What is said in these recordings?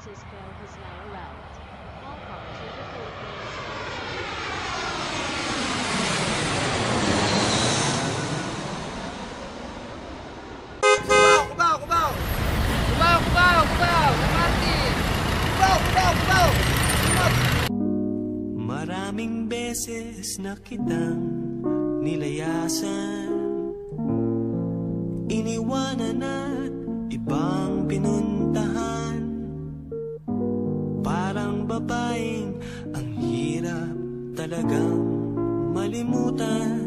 Francisco has now arrived. All cars over the Philippines. Cubao! Cubao! Cubao! Cubao! Cubao! Cubao! Martin! Cubao! Cubao! Cubao! Maraming beses na kitang nilayasan, iniwanan at ibang pinuntahan. Parang babaeng ang hirap talagang malimutan.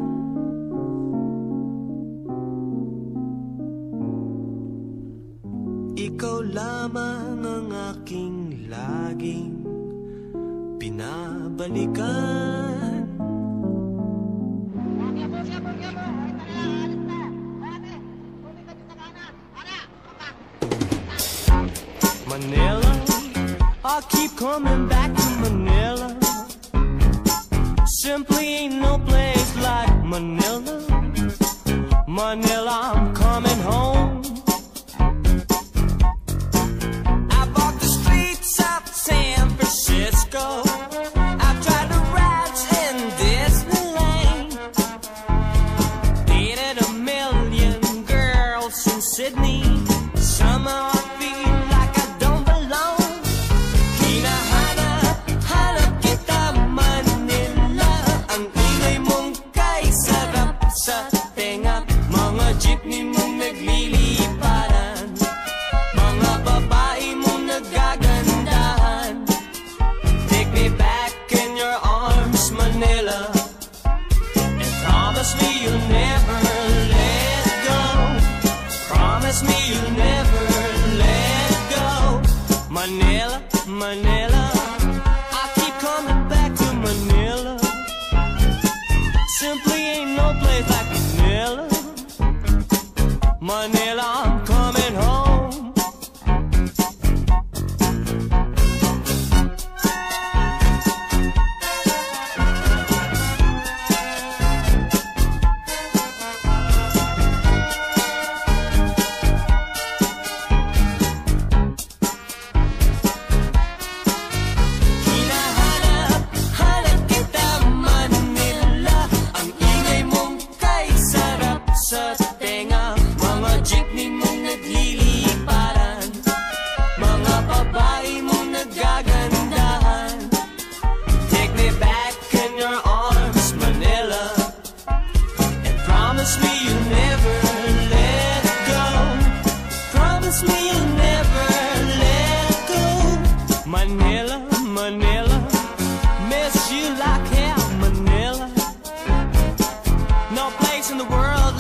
Ikaw lamang ang aking laging pinabalikan. Manila, I keep coming back to Manila. Simply ain't no place like Manila. Manila, I'm coming home. I walk the streets of San Francisco. I've tried the rides in Disneyland. Dated a million girls in Sydney. Somehow I feel like I don't belong. Hinahanap kita Manila. Ang ingay mong kay sarap sa tenga. Mga jeepney mong nagliliparan. Mga babae mong nagagandahan. Take me back in your arms, Manila, and promise me you'll never let go. Promise me you'll never let go. Manila, Manila, I keep coming back to Manila. Simply ain't no place like Manila. Manila, I'm coming home. Hinahanap kita Manila. Ang ingay mong kay sarap sa tenga. Mga jeepney mong nagliliparan. Mga babae mong nagagandahan. Take me back in your arms, Manila, and promise me you'll never let go. Promise me you'll never let go. Manila, Manila, miss you like hell, Manila. No place in the world